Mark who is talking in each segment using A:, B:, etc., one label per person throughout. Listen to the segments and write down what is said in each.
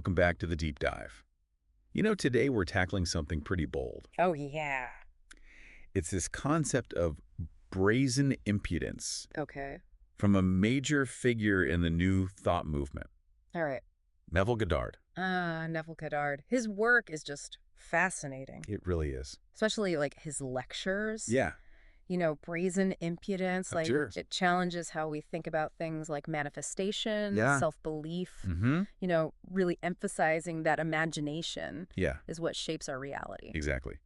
A: welcome back to the deep dive. Today we're tackling something pretty bold.
B: Oh, yeah.
A: It's this concept of brazen impudence
B: Okay.
A: from a major figure in the new thought movement,
B: All right.
A: Neville Goddard.
B: Neville Goddard. His work is just fascinating,
A: It really is.
B: especially like his lectures.
A: Yeah,
B: Brazen Impudence, like
A: sure.
B: it challenges how we think about things like manifestation,
A: Yeah.
B: self-belief,
A: Mm-hmm.
B: really emphasizing that imagination
A: Yeah,
B: is what shapes our reality.
A: exactly.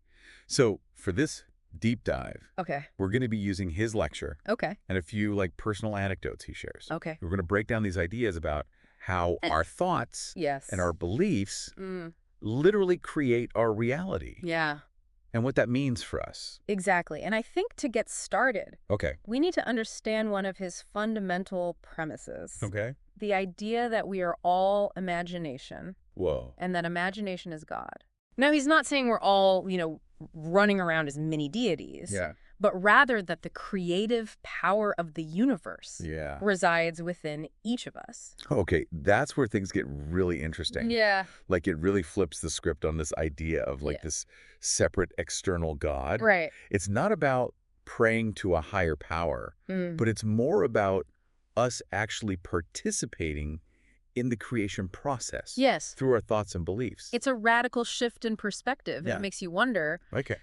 A: So for this deep dive,
B: Okay.
A: we're going to be using his lecture
B: Okay.
A: and a few personal anecdotes he shares.
B: Okay.
A: We're going to break down these ideas about how our thoughts
B: Yes.
A: and our beliefs
B: Mm,
A: literally create our reality
B: yeah,
A: and what that means for us.
B: exactly. And I think to get started,
A: Okay.
B: we need to understand one of his fundamental premises.
A: Okay.
B: The idea that we are all imagination
A: Whoa.
B: and that imagination is God. Now, he's not saying we're all, running around as mini deities,
A: Yeah.
B: but rather that the creative power of the universe
A: Yeah.
B: resides within each of us.
A: Okay. That's where things get really interesting.
B: Yeah.
A: Like it really flips the script on this idea of
B: Yeah.
A: this separate external God.
B: Right.
A: It's not about praying to a higher power,
B: Mm.
A: but it's more about us actually participating in the creation process.
B: Yes.
A: Through our thoughts and beliefs.
B: It's a radical shift in perspective.
A: Yeah.
B: It makes you wonder,
A: Okay.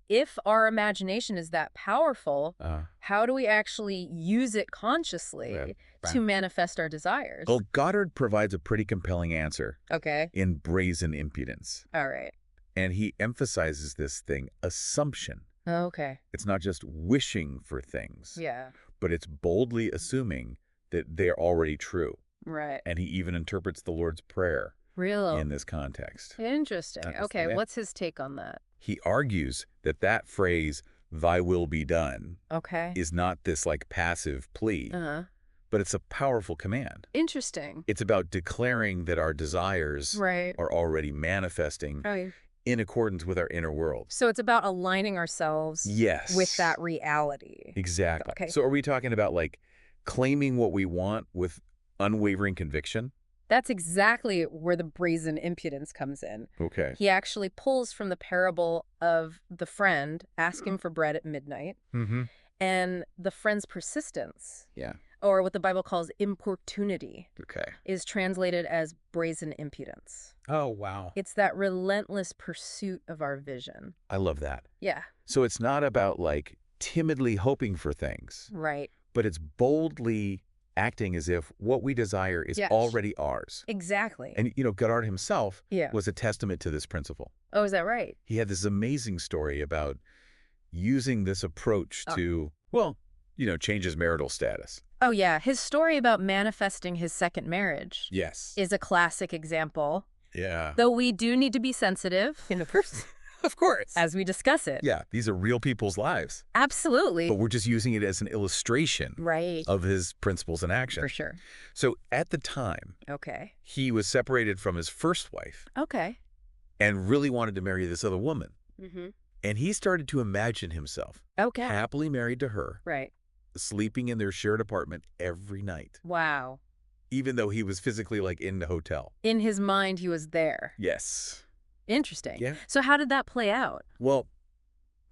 B: if our imagination is that powerful,
A: Uh,
B: how do we actually use it consciously
A: Yeah.
B: to manifest our desires?
A: well, Goddard provides a pretty compelling answer
B: Okay.
A: in Brazen Impudence.
B: All right.
A: And he emphasizes this thing, assumption.
B: Okay.
A: It's not just wishing for things,
B: Yeah.
A: but it's boldly assuming that they're already true.
B: Right.
A: And he even interprets the Lord's Prayer
B: Real.
A: in this context.
B: Interesting.
A: That is the
B: Okay.
A: way.
B: What's his take on that?
A: He argues that phrase, thy will be done,
B: Okay.
A: is not this passive plea,
B: Uh-huh.
A: but it's a powerful command.
B: Interesting.
A: It's about declaring that our desires
B: Right.
A: are already manifesting
B: Right.
A: in accordance with our inner world.
B: So it's about aligning ourselves
A: Yes.
B: with that reality.
A: Exactly.
B: Okay.
A: So are we talking about claiming what we want with unwavering conviction?
B: That's exactly where the brazen impudence comes in.
A: Okay.
B: He actually pulls from the parable of the friend asking for bread at midnight
A: Mm-hmm.
B: and the friend's persistence,
A: Yeah.
B: or what the Bible calls importunity,
A: Okay.
B: is translated as brazen impudence.
A: Oh, wow.
B: It's that relentless pursuit of our vision.
A: I love that.
B: Yeah,
A: So it's not about timidly hoping for things,
B: right.
A: but it's boldly acting as if what we desire is
B: Yes.
A: already ours.
B: Exactly.
A: And, Goddard himself
B: Yeah.
A: was a testament to this principle.
B: Oh, is that right?
A: He had this amazing story about using this approach to, change his marital status.
B: Oh, yeah. His story about manifesting his second marriage
A: Yes.
B: is a classic example,
A: Yeah.
B: though we do need to be sensitive
A: Of course.
B: as we discuss it.
A: Yeah, these are real people's lives.
B: Absolutely.
A: But we're just using it as an illustration
B: Right.
A: of his principles in action.
B: For sure.
A: So at the time,
B: Okay.
A: he was separated from his first wife
B: Okay.
A: and really wanted to marry this other woman.
B: Mm-hmm.
A: And he started to imagine himself
B: Okay.
A: happily married to her,
B: Right.
A: sleeping in their shared apartment every night,
B: Wow.
A: even though he was physically in the hotel.
B: In his mind, he was there.
A: Yes.
B: Interesting.
A: Yeah.
B: So how did that play out?
A: Well,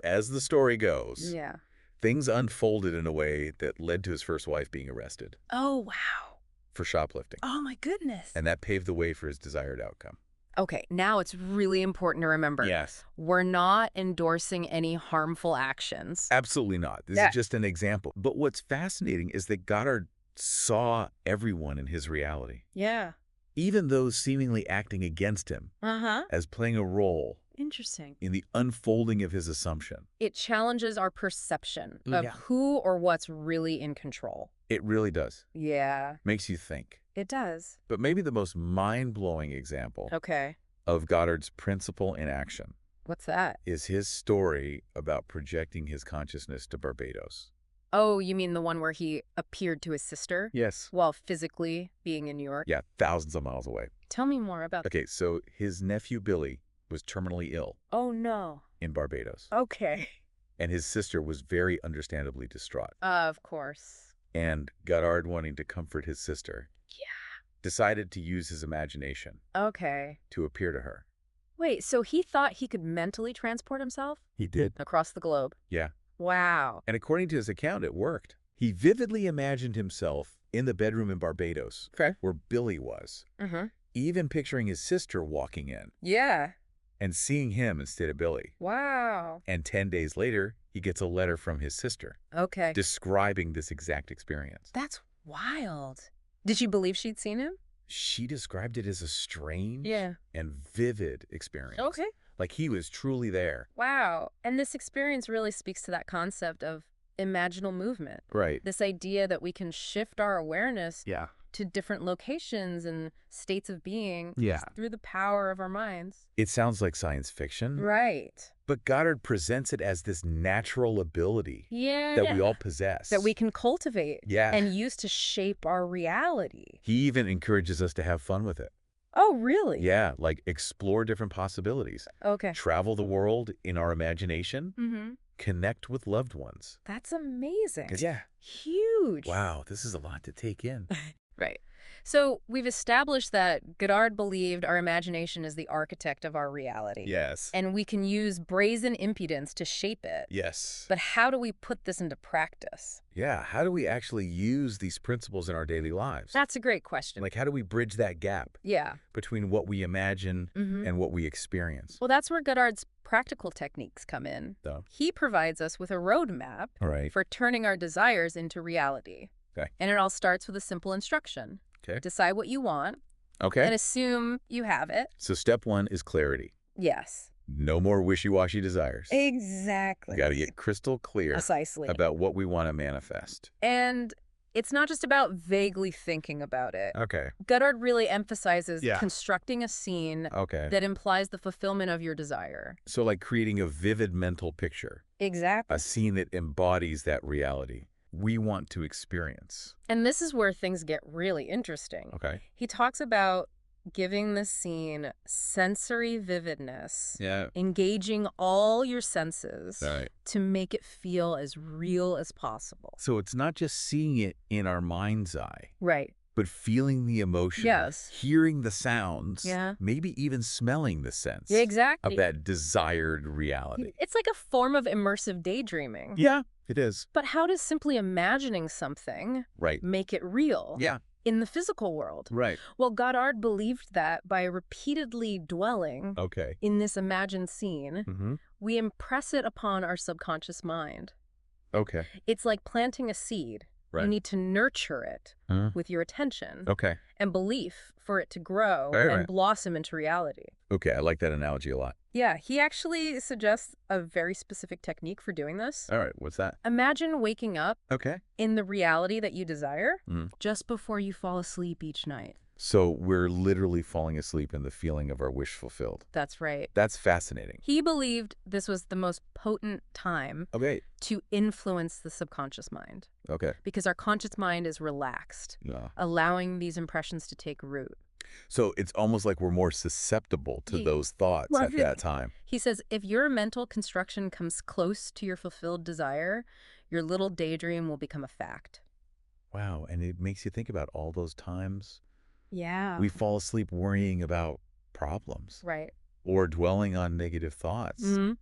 A: as the story goes,
B: Yeah.
A: things unfolded in a way that led to his first wife being arrested
B: Oh, wow.
A: for shoplifting.
B: Oh, my goodness.
A: And that paved the way for his desired outcome.
B: Okay. Now it's really important to remember.
A: Yes.
B: We're not endorsing any harmful actions.
A: Absolutely not. This
B: Yeah.
A: is just an example. But what's fascinating is that Goddard saw everyone in his reality,
B: Yeah.
A: even those seemingly acting against him,
B: Uh-huh.
A: as playing a role
B: Interesting.
A: in the unfolding of his assumption.
B: It challenges our perception of
A: Yeah.
B: who or what's really in control.
A: It really does.
B: Yeah,
A: Makes you think.
B: it does.
A: But maybe the most mind-blowing example
B: Okay.
A: of Goddard's principle in action
B: What's that?
A: is his story about projecting his consciousness to Barbados.
B: Oh, you mean the one where he appeared to his sister
A: Yes.
B: while physically being in New York?
A: Yeah, thousands of miles away.
B: Tell me more about
A: Okay, so his nephew Billy was terminally ill
B: Oh, no.
A: in Barbados,
B: Okay.
A: and his sister was very understandably distraught.
B: Of course.
A: And Goddard, wanting to comfort his sister, decided to use his imagination
B: Okay.
A: to appear to her.
B: Wait, so he thought he could mentally transport himself
A: He did.
B: across the globe?
A: Yeah.
B: Wow.
A: And according to his account, it worked. He vividly imagined himself in the bedroom in Barbados,
B: Okay.
A: where Billy was, even picturing his sister walking in
B: Yeah.
A: and seeing him instead of Billy.
B: Wow.
A: And 10 days later, he gets a letter from his sister
B: Okay.
A: describing this exact experience.
B: That's wild. Did she believe she'd seen him?
A: She described it as a strange
B: Yeah.
A: and vivid experience.
B: Okay.
A: Like he was truly there.
B: Wow. And this experience really speaks to that concept of imaginal movement.
A: Right.
B: This idea that we can shift our awareness
A: Yeah.
B: to different locations and states of being
A: Yeah.
B: through the power of our minds.
A: It sounds like science fiction,
B: Right.
A: but Goddard presents it as this natural ability
B: Yeah.
A: that we all possess.
B: That we can cultivate
A: Yeah.
B: and use to shape our reality.
A: He even encourages us to have fun with it.
B: Oh, really?
A: Yeah, like explore different possibilities.
B: Okay.
A: Travel the world in our imagination.
B: Mm-hmm.
A: Connect with loved ones.
B: That's amazing.
A: Yeah.
B: Huge.
A: Wow, this is a lot to take in.
B: Right. So we've established that Goddard believed our imagination is the architect of our reality.
A: Yes.
B: And we can use brazen impudence to shape it.
A: Yes.
B: But how do we put this into practice?
A: Yeah, how do we actually use these principles in our daily lives?
B: That's a great question.
A: Like, how do we bridge that gap
B: Yeah.
A: between what we imagine
B: Mm-hmm.
A: and what we experience?
B: Well, that's where Goddard's practical techniques come in.
A: So,
B: He provides us with a roadmap
A: all right.
B: for turning our desires into reality.
A: Okay.
B: And it all starts with a simple instruction.
A: Okay.
B: Decide what you want
A: Okay.
B: and assume you have it.
A: So step one is clarity.
B: Yes.
A: No more wishy-washy desires.
B: Exactly.
A: We got to get crystal clear
B: Precisely.
A: about what we want to manifest.
B: And it's not just about vaguely thinking about it.
A: Okay.
B: Goddard really emphasizes
A: Yeah.
B: constructing a scene
A: Okay.
B: that implies the fulfillment of your desire.
A: So like creating a vivid mental picture,
B: Exactly.
A: a scene that embodies that reality we want to experience.
B: And this is where things get really interesting.
A: Okay.
B: He talks about giving the scene sensory vividness,
A: Yeah.
B: engaging all your senses
A: All right.
B: to make it feel as real as possible.
A: So it's not just seeing it in our mind's eye,
B: Right.
A: but feeling the emotion,
B: Yes.
A: hearing the sounds,
B: Yeah.
A: maybe even smelling the sense
B: Exactly.
A: of that desired reality.
B: It's like a form of immersive daydreaming.
A: Yeah, it is.
B: But how does simply imagining something
A: Right.
B: make it real
A: Yeah,
B: in the physical world?
A: right.
B: Well, Goddard believed that by repeatedly dwelling
A: Okay.
B: in this imagined scene,
A: Mm-hmm.
B: we impress it upon our subconscious mind.
A: Okay.
B: It's like planting a seed.
A: Right.
B: You need to nurture it
A: Uh,
B: with your attention
A: okay.
B: and belief for it to grow
A: Right,
B: and
A: right.
B: blossom into reality.
A: Okay, I like that analogy a lot.
B: Yeah, he actually suggests a very specific technique for doing this.
A: All right, what's that?
B: Imagine waking up
A: Okay.
B: in the reality that you desire
A: Mm.
B: just before you fall asleep each night.
A: So we're literally falling asleep in the feeling of our wish fulfilled.
B: That's right.
A: That's fascinating.
B: He believed this was the most potent time
A: Okay.
B: to influence the subconscious mind
A: Okay.
B: because our conscious mind is relaxed,
A: Yeah.
B: allowing these impressions to take root.
A: So it's almost like we're more susceptible to
B: Ye-
A: those thoughts
B: Well,
A: at that time.
B: He says if your mental construction comes close to your fulfilled desire, your little daydream will become a fact.
A: Wow, and it makes you think about all those times
B: Yeah.
A: we fall asleep worrying about problems
B: Right.
A: or dwelling on negative thoughts.
B: Mhm.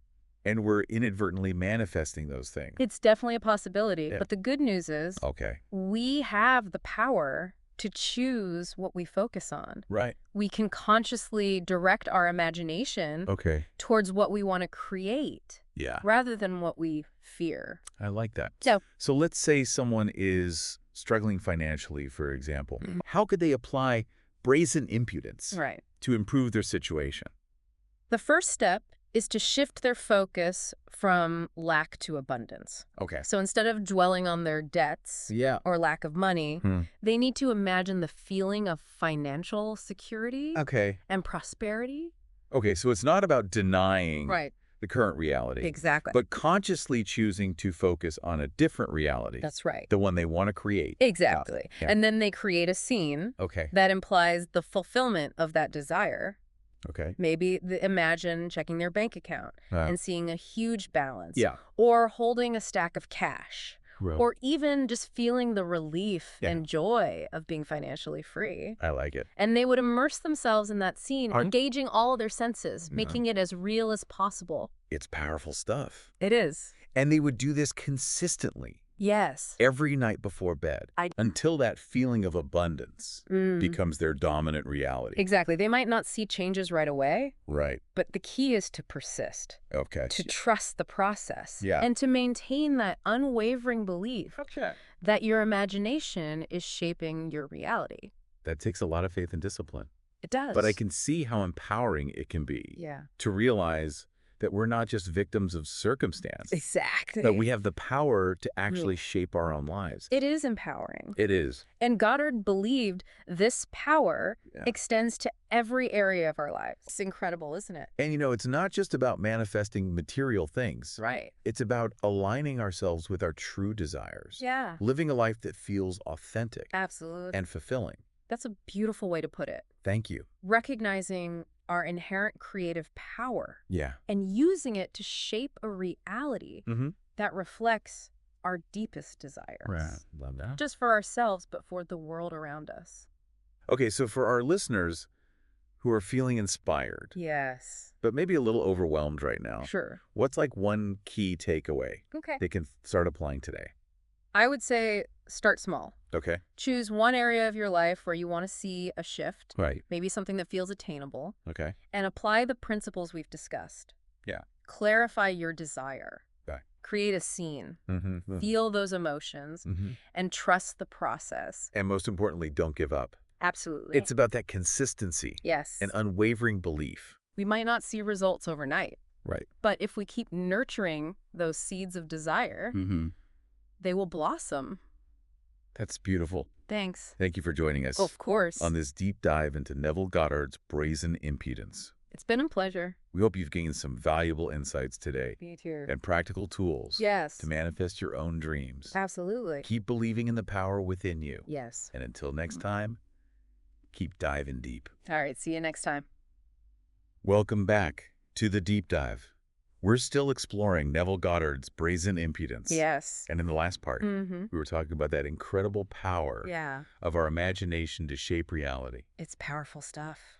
A: And we're inadvertently manifesting those things.
B: It's definitely a possibility.
A: Yeah.
B: But the good news is
A: Okay.
B: we have the power to choose what we focus on.
A: Right.
B: We can consciously direct our imagination
A: Okay.
B: towards what we want to create
A: Yeah.
B: rather than what we fear.
A: I like that.
B: So
A: let's say someone is struggling financially, for example.
B: Mhm.
A: How could they apply brazen impudence
B: right.
A: to improve their situation?
B: The first step is to shift their focus from lack to abundance.
A: Okay.
B: So instead of dwelling on their debts
A: Yeah.
B: or lack of money,
A: Hmm.
B: they need to imagine the feeling of financial security
A: Okay.
B: and prosperity.
A: Okay, so it's not about denying
B: Right.
A: the current reality,
B: Exactly.
A: but consciously choosing to focus on a different reality,
B: That's right.
A: the one they want to create.
B: Exactly.
A: Yeah.
B: And then they create a scene
A: Okay.
B: that implies the fulfillment of that desire.
A: Okay.
B: Maybe imagine checking their bank account and seeing a huge balance.
A: Yeah.
B: Or holding a stack of cash.
A: Well,
B: or even just feeling the relief
A: Yeah.
B: and joy of being financially free.
A: I like it.
B: And they would immerse themselves in that scene,
A: Pardon?
B: engaging all of their senses,
A: Yeah.
B: making it as real as possible.
A: It's powerful stuff.
B: It is.
A: And they would do this consistently
B: Yes.
A: every night before bed until that feeling of abundance becomes their dominant reality.
B: Exactly. They might not see changes right away,
A: Right.
B: but the key is to persist,
A: Okay.
B: to trust the process,
A: Yeah.
B: and to maintain that unwavering belief
A: Okay.
B: that your imagination is shaping your reality.
A: That takes a lot of faith and discipline.
B: It does.
A: But I can see how empowering it can be
B: Yeah.
A: to realize that we're not just victims of circumstance,
B: Exactly.
A: that we have the power to actually shape our own lives.
B: It is empowering.
A: It is.
B: And Goddard believed this power
A: Yeah.
B: extends to every area of our lives. It's incredible, isn't it?
A: And, it's not just about manifesting material things.
B: Right.
A: It's about aligning ourselves with our true desires.
B: Yeah.
A: Living a life that feels authentic
B: Absolutely.
A: and fulfilling.
B: That's a beautiful way to put it.
A: Thank you.
B: Recognizing our inherent creative power
A: Yeah.
B: and using it to shape a reality that reflects our deepest desires.
A: Right. Love that.
B: Just for ourselves, but for the world around us.
A: Okay, so for our listeners who are feeling inspired,
B: Yes.
A: but maybe a little overwhelmed right now,
B: Sure.
A: what's like one key takeaway
B: Okay.
A: they can start applying today?
B: I would say start small.
A: Okay.
B: Choose one area of your life where you want to see a shift,
A: Right.
B: maybe something that feels attainable,
A: Okay.
B: and apply the principles we've discussed.
A: Yeah.
B: Clarify your desire.
A: Okay.
B: Create a scene.
A: Mm-hmm.
B: Feel those emotions and trust the process.
A: And most importantly, don't give up.
B: Absolutely.
A: It's about that consistency
B: Yes.
A: and unwavering belief.
B: We might not see results overnight,
A: Right.
B: but if we keep nurturing those seeds of desire, they will blossom.
A: That's beautiful.
B: Thanks.
A: Thank you for joining us
B: Of course.
A: on this deep dive into Neville Goddard's Brazen Impudence.
B: It's been a pleasure.
A: We hope you've gained some valuable insights today
B: Me too.
A: and practical tools
B: Yes.
A: to manifest your own dreams.
B: Absolutely.
A: Keep believing in the power within you.
B: Yes.
A: And until next time, keep diving deep.
B: All right. See you next time.
A: Welcome back to the deep dive. We're still exploring Neville Goddard's Brazen Impudence.
B: Yes.
A: And in the last part,
B: Mm-hmm.
A: we were talking about that incredible power
B: Yeah.
A: of our imagination to shape reality.
B: It's powerful stuff.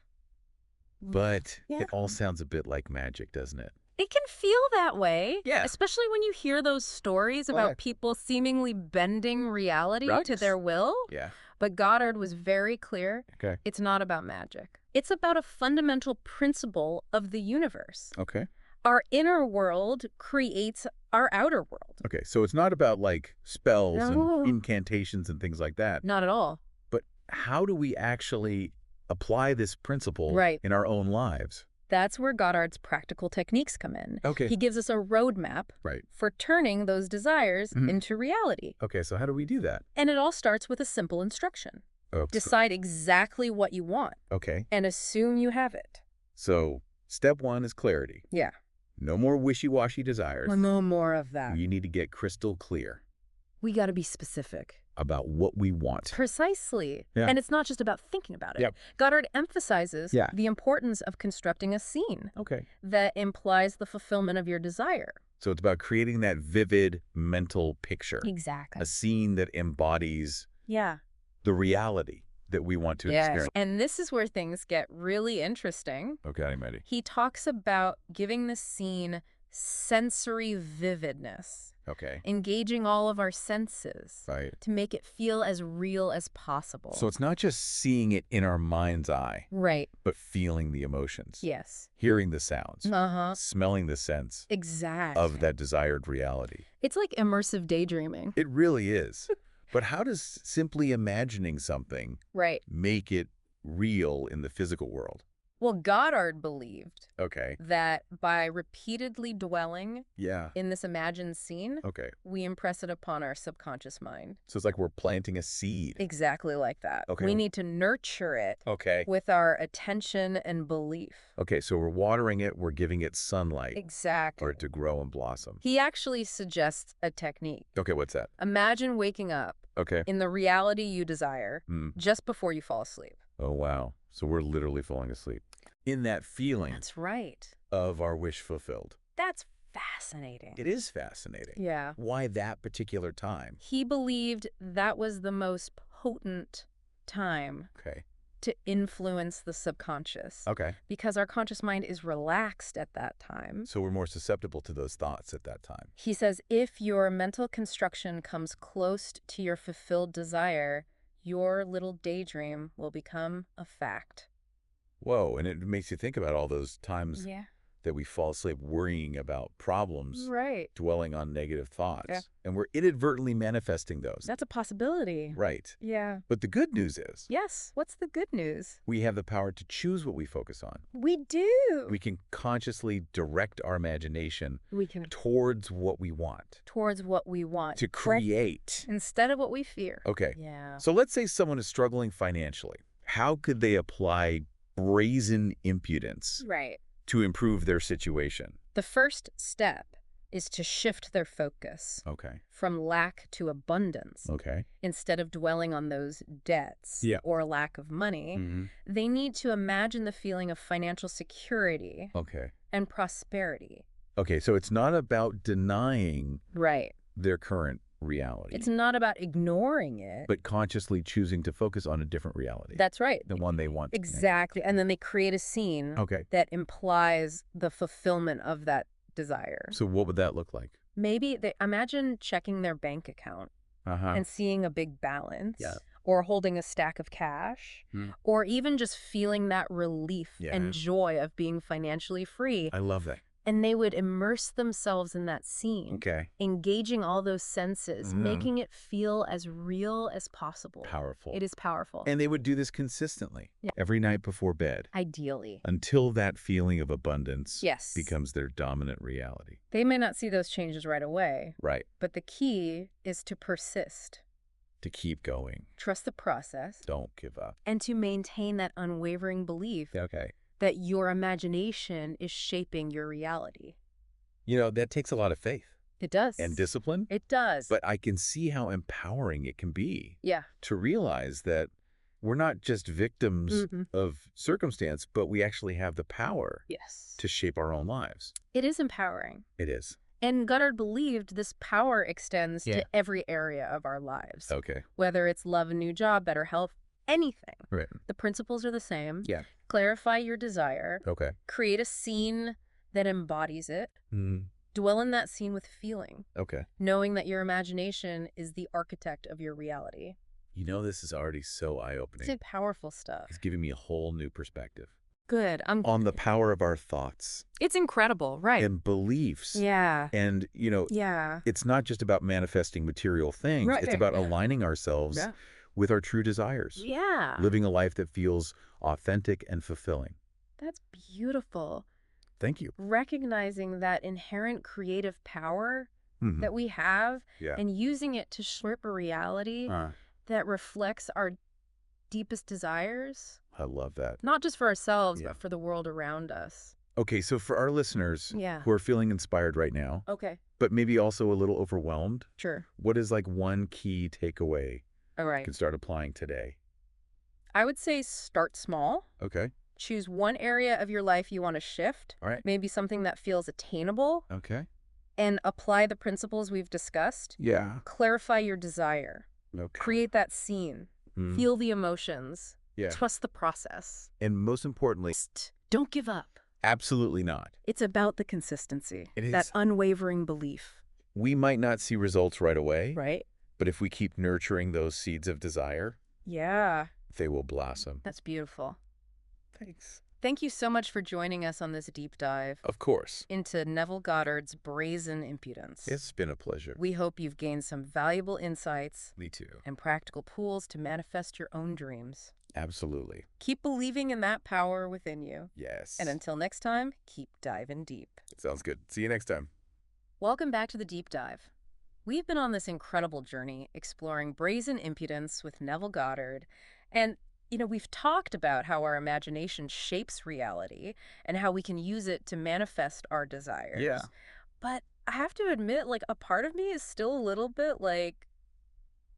A: But
B: Yeah.
A: it all sounds a bit like magic, doesn't it?
B: It can feel that way.
A: Yeah.
B: Especially when you hear those stories about
A: Right.
B: people seemingly bending reality
A: Right.
B: to their will.
A: Yeah.
B: But Goddard was very clear.
A: Okay.
B: It's not about magic. It's about a fundamental principle of the universe.
A: Okay.
B: Our inner world creates our outer world.
A: Okay. So it's not about like spells
B: No.
A: and incantations and things like that.
B: Not at all.
A: But how do we actually apply this principle
B: Right.
A: in our own lives?
B: That's where Goddard's practical techniques come in.
A: Okay.
B: He gives us a roadmap
A: Right.
B: for turning those desires
A: Mhm.
B: into reality.
A: Okay. So how do we do that?
B: And it all starts with a simple instruction. Decide exactly what you want
A: Okay.
B: and assume you have it.
A: So step one is clarity.
B: Yeah.
A: No more wishy-washy desires.
B: No more of that.
A: We need to get crystal clear
B: We got to be specific.
A: about what we want.
B: Precisely.
A: Yeah.
B: And it's not just about thinking about it.
A: Yep.
B: Goddard emphasizes
A: Yeah.
B: the importance of constructing a scene
A: Okay.
B: that implies the fulfillment of your desire.
A: So it's about creating that vivid mental picture,
B: Exactly.
A: a scene that embodies
B: Yeah.
A: the reality that we want to experience.
B: And this is where things get really interesting.
A: Okay, I'm ready.
B: He talks about giving the scene sensory vividness,
A: Okay.
B: engaging all of our senses
A: Right.
B: to make it feel as real as possible.
A: So it's not just seeing it in our mind's eye,
B: Right.
A: but feeling the emotions,
B: Yes.
A: hearing the sounds,
B: Uh-huh.
A: smelling the sense
B: Exactly.
A: of that desired reality.
B: It's like immersive daydreaming.
A: It really is. But how does simply imagining something
B: Right.
A: make it real in the physical world?
B: Well, Goddard believed
A: Okay.
B: that by repeatedly dwelling
A: Yeah.
B: in this imagined scene,
A: Okay.
B: we impress it upon our subconscious mind.
A: So it's like we're planting a seed.
B: Exactly like that.
A: Okay.
B: We need to nurture it
A: Okay.
B: with our attention and belief.
A: Okay, so we're watering it, we're giving it sunlight
B: Exactly.
A: for it to grow and blossom.
B: He actually suggests a technique.
A: Okay, what's that?
B: Imagine waking up
A: Okay.
B: in the reality you desire just before you fall asleep.
A: Oh, wow. So we're literally falling asleep. In that feeling
B: That's right.
A: of our wish fulfilled.
B: That's fascinating.
A: It is fascinating.
B: Yeah.
A: Why that particular time?
B: He believed that was the most potent time
A: Okay.
B: to influence the subconscious.
A: Okay.
B: Because our conscious mind is relaxed at that time.
A: So we're more susceptible to those thoughts at that time.
B: He says if your mental construction comes close to your fulfilled desire, your little daydream will become a fact.
A: Whoa, and it makes you think about all those times
B: Yeah.
A: that we fall asleep worrying about problems,
B: Right.
A: dwelling on negative thoughts,
B: Yeah.
A: and we're inadvertently manifesting those.
B: That's a possibility.
A: Right.
B: Yeah.
A: But the good news is
B: Yes. What's the good news?
A: we have the power to choose what we focus on.
B: We do.
A: We can consciously direct our imagination
B: We can
A: towards what we want,
B: towards what we want.
A: to create.
B: Instead of what we fear.
A: Okay.
B: Yeah.
A: So let's say someone is struggling financially. How could they apply brazen impudence
B: Right.
A: to improve their situation?
B: The first step is to shift their focus
A: Okay.
B: from lack to abundance.
A: Okay.
B: Instead of dwelling on those debts
A: Yeah.
B: or lack of money, they need to imagine the feeling of financial security
A: Okay.
B: and prosperity.
A: Okay, so it's not about denying
B: Right.
A: their current reality,
B: It's not about ignoring it.
A: but consciously choosing to focus on a different reality,
B: That's right.
A: the one they want.
B: Exactly. And then they create a scene
A: Okay.
B: that implies the fulfillment of that desire.
A: So what would that look like?
B: Maybe they imagine checking their bank account
A: Uh-huh.
B: and seeing a big balance,
A: Yeah.
B: or holding a stack of cash, or even just feeling that relief
A: Yeah.
B: and joy of being financially free.
A: I love that.
B: And they would immerse themselves in that scene,
A: Okay.
B: engaging all those senses,
A: Mhm.
B: making it feel as real as possible.
A: Powerful.
B: It is powerful.
A: And they would do this consistently,
B: Yeah.
A: every night before bed,
B: Ideally.
A: until that feeling of abundance
B: Yes.
A: becomes their dominant reality.
B: They may not see those changes right away,
A: Right.
B: but the key is to persist,
A: To keep going.
B: trust the process,
A: Don't give up.
B: and to maintain that unwavering belief
A: Okay.
B: that your imagination is shaping your reality.
A: You know, that takes a lot of faith
B: It does.
A: and discipline,
B: It does.
A: but I can see how empowering it can be
B: yeah.
A: to realize that we're not just victims of circumstance, but we actually have the power
B: Yes.
A: to shape our own lives.
B: It is empowering.
A: It is.
B: And Goddard believed this power extends
A: Yeah.
B: to every area of our lives.
A: Okay.
B: Whether it's love, a new job, better health, anything.
A: Right.
B: The principles are the same.
A: Yeah.
B: Clarify your desire.
A: Okay.
B: Create a scene that embodies it. Dwell in that scene with feeling,
A: Okay.
B: knowing that your imagination is the architect of your reality.
A: You know, this is already so eye-opening.
B: It's powerful stuff.
A: It's giving me a whole new perspective
B: Good.
A: on the power of our thoughts
B: It's incredible, right?
A: and beliefs.
B: Yeah.
A: And, you know,
B: Yeah.
A: it's not just about manifesting material things.
B: Right.
A: It's about aligning ourselves
B: Yeah.
A: with our true desires,
B: Yeah.
A: living a life that feels authentic and fulfilling.
B: That's beautiful.
A: Thank you.
B: Recognizing that inherent creative power that we have
A: Yeah.
B: and using it to shape a reality that reflects our deepest desires,
A: I love that.
B: not just for ourselves,
A: Yeah.
B: but for the world around us.
A: Okay, so for our listeners
B: Yeah.
A: who are feeling inspired right now,
B: Okay.
A: but maybe also a little overwhelmed,
B: Sure.
A: what is like one key takeaway
B: All
A: you
B: right.
A: can start applying today?
B: I would say start small.
A: Okay.
B: Choose one area of your life you want to shift,
A: All right.
B: maybe something that feels attainable,
A: Okay.
B: and apply the principles we've discussed.
A: Yeah.
B: Clarify your desire.
A: Okay.
B: Create that scene. Feel the emotions.
A: Yeah.
B: Trust the process.
A: And most importantly,
B: Don't give up.
A: absolutely not.
B: It's about the consistency.
A: It is.
B: That unwavering belief.
A: We might not see results right away,
B: Right?
A: but if we keep nurturing those seeds of desire,
B: Yeah.
A: they will blossom.
B: That's beautiful.
A: Thanks.
B: Thank you so much for joining us on this deep dive
A: Of course.
B: into Neville Goddard's Brazen Impudence.
A: It's been a pleasure.
B: We hope you've gained some valuable insights
A: Me too.
B: and practical tools to manifest your own dreams.
A: Absolutely.
B: Keep believing in that power within you.
A: Yes.
B: And until next time, keep diving deep.
A: Sounds good. See you next time.
B: Welcome back to the Deep Dive. We've been on this incredible journey exploring Brazen Impudence with Neville Goddard. And, we've talked about how our imagination shapes reality and how we can use it to manifest our desires.
A: Yeah.
B: But I have to admit, a part of me is still a little bit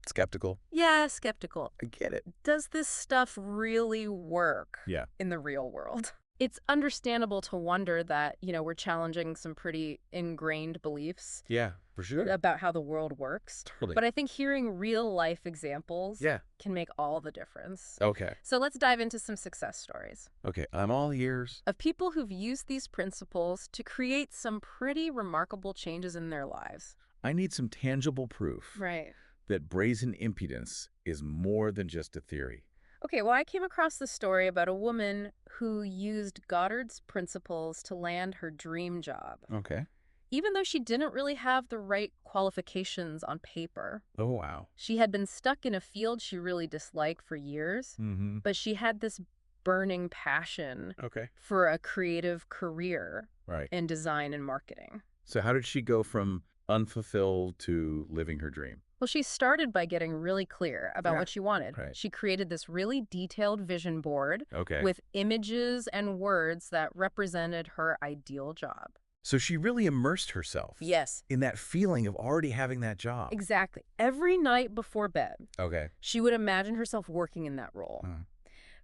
A: Skeptical.
B: skeptical.
A: I get it.
B: Does this stuff really work
A: Yeah.
B: in the real world? It's understandable to wonder that, we're challenging some pretty ingrained beliefs
A: Yeah, for sure.
B: about how the world works.
A: Totally.
B: But I think hearing real life examples
A: Yeah.
B: can make all the difference.
A: Okay.
B: So let's dive into some success stories
A: Okay, I'm all ears.
B: of people who've used these principles to create some pretty remarkable changes in their lives.
A: I need some tangible proof
B: Right.
A: that brazen impudence is more than just a theory.
B: Okay, well, I came across this story about a woman who used Goddard's principles to land her dream job,
A: Okay.
B: even though she didn't really have the right qualifications on paper.
A: Oh, wow.
B: She had been stuck in a field she really disliked for years,
A: Mm-hmm.
B: but she had this burning passion
A: Okay.
B: for a creative career
A: Right.
B: in design and marketing.
A: So how did she go from unfulfilled to living her dream?
B: Well, she started by getting really clear about
A: Yeah.
B: what she wanted.
A: Right.
B: She created this really detailed vision board
A: Okay.
B: with images and words that represented her ideal job.
A: So she really immersed herself
B: Yes,
A: in that feeling of already having that job.
B: exactly. Every night before bed,
A: Okay.
B: she would imagine herself working in that role,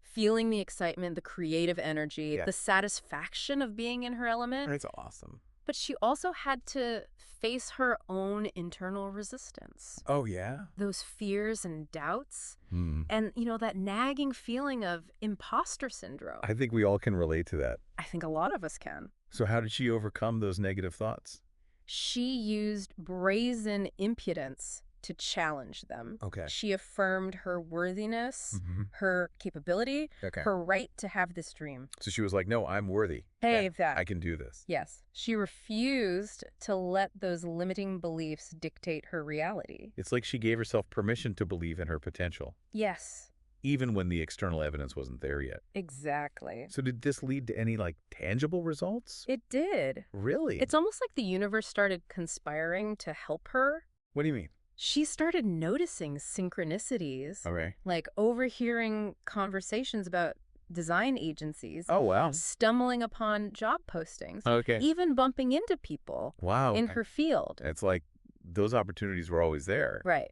B: feeling the excitement, the creative energy,
A: Yeah.
B: the satisfaction of being in her element.
A: That's awesome.
B: But she also had to face her own internal resistance,
A: Oh, yeah?
B: those fears and doubts,
A: Hmm.
B: and, that nagging feeling of imposter syndrome.
A: I think we all can relate to that.
B: I think a lot of us can.
A: So how did she overcome those negative thoughts?
B: She used brazen impudence to challenge them.
A: Okay.
B: She affirmed her worthiness,
A: Mm-hmm.
B: her capability,
A: Okay.
B: her right to have this dream.
A: So she was like, no, I'm worthy.
B: Hey, that.
A: I can do this.
B: Yes. She refused to let those limiting beliefs dictate her reality.
A: It's like she gave herself permission to believe in her potential,
B: Yes,
A: even when the external evidence wasn't there yet.
B: exactly.
A: So did this lead to any, tangible results?
B: It did.
A: Really?
B: It's almost like the universe started conspiring to help her.
A: What do you mean?
B: She started noticing synchronicities,
A: Okay.
B: like overhearing conversations about design agencies,
A: Oh, wow.
B: stumbling upon job postings,
A: Okay.
B: even bumping into people
A: Wow.
B: in her field.
A: It's like those opportunities were always there,
B: Right.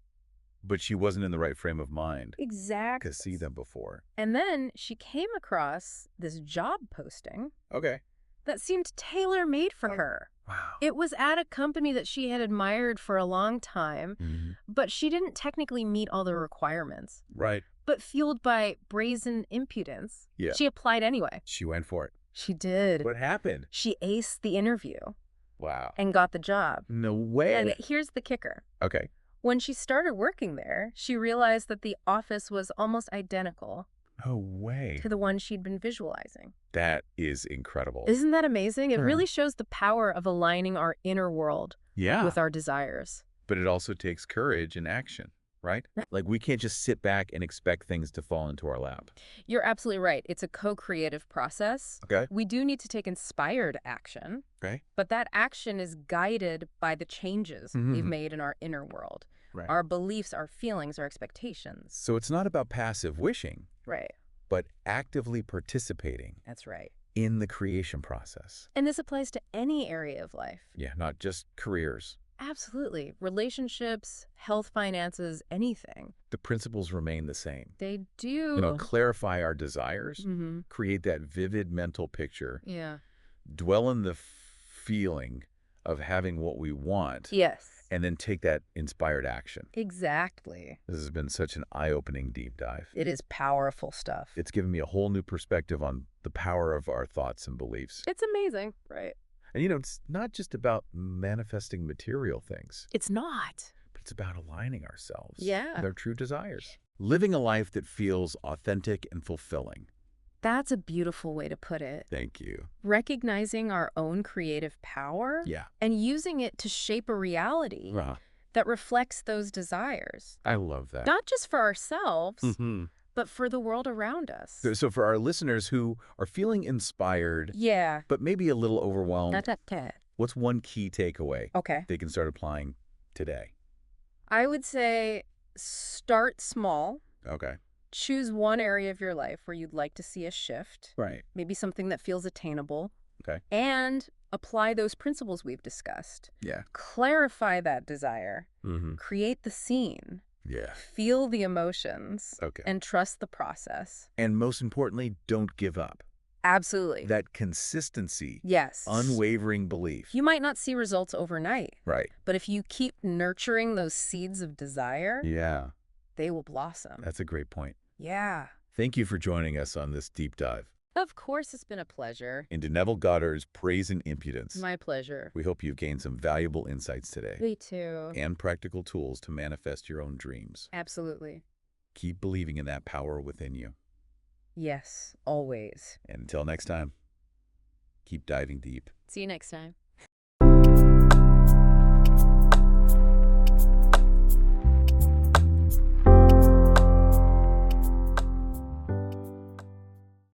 A: but she wasn't in the right frame of mind
B: Exactly.
A: to see them before.
B: And then she came across this job posting
A: Okay.
B: that seemed tailor-made for her.
A: Wow.
B: It was at a company that she had admired for a long time,
A: Mhm.
B: but she didn't technically meet all the requirements.
A: Right.
B: But fueled by brazen impudence,
A: Yeah.
B: she applied anyway.
A: She went for it.
B: She did.
A: What happened?
B: She aced the interview
A: Wow.
B: and got the job.
A: No way.
B: And here's the kicker.
A: Okay.
B: When she started working there, she realized that the office was almost identical
A: No way.
B: to the one she'd been visualizing.
A: That is incredible.
B: Isn't that amazing? It
A: Sure.
B: really shows the power of aligning our inner world
A: Yeah.
B: with our desires.
A: But it also takes courage and action, right? Like we can't just sit back and expect things to fall into our lap.
B: You're absolutely right. It's a co-creative process.
A: Okay.
B: We do need to take inspired action,
A: Okay.
B: but that action is guided by the changes we've
A: Mhm.
B: made in our inner world.
A: Right.
B: Our beliefs, our feelings, our expectations.
A: So it's not about passive wishing,
B: Right.
A: but actively participating
B: That's right.
A: in the creation process.
B: And this applies to any area of life.
A: Yeah, not just careers.
B: Absolutely. Relationships, health, finances, anything.
A: The principles remain the same.
B: They do.
A: Clarify our desires,
B: Mm-hmm.
A: create that vivid mental picture,
B: Yeah.
A: dwell in the feeling of having what we want,
B: Yes.
A: and then take that inspired action.
B: Exactly.
A: This has been such an eye-opening deep dive.
B: It is powerful stuff.
A: It's given me a whole new perspective on the power of our thoughts and beliefs.
B: It's amazing. Right.
A: And it's not just about manifesting material things,
B: It's not.
A: but it's about aligning ourselves
B: Yeah.
A: with our true desires. Living a life that feels authentic and fulfilling.
B: That's a beautiful way to put it.
A: Thank you.
B: Recognizing our own creative power
A: Yeah.
B: and using it to shape a reality that reflects those desires,
A: I love that.
B: not just for ourselves,
A: Mhm.
B: but for the world around us.
A: So for our listeners who are feeling inspired,
B: Yeah.
A: but maybe a little overwhelmed,
B: Not that.
A: what's one key takeaway
B: Okay.
A: they can start applying today?
B: I would say start small.
A: Okay.
B: Choose one area of your life where you'd like to see a shift,
A: Right.
B: maybe something that feels attainable.
A: Okay.
B: And apply those principles we've discussed.
A: Yeah.
B: Clarify that desire.
A: Mm-hmm.
B: Create the scene.
A: Yeah.
B: Feel the emotions.
A: Okay.
B: And trust the process.
A: And most importantly, don't give up.
B: Absolutely.
A: That consistency,
B: Yes.
A: unwavering belief.
B: You might not see results overnight,
A: Right.
B: but if you keep nurturing those seeds of desire,
A: Yeah,
B: they will blossom.
A: that's a great point.
B: Yeah.
A: Thank you for joining us on this deep dive
B: Of course, it's been a pleasure.
A: into Neville Goddard's Brazen Impudence.
B: My pleasure.
A: We hope you've gained some valuable insights today
B: Me too.
A: and practical tools to manifest your own dreams.
B: Absolutely.
A: Keep believing in that power within you.
B: Yes, always.
A: And until next time, keep diving deep.
B: See you next time.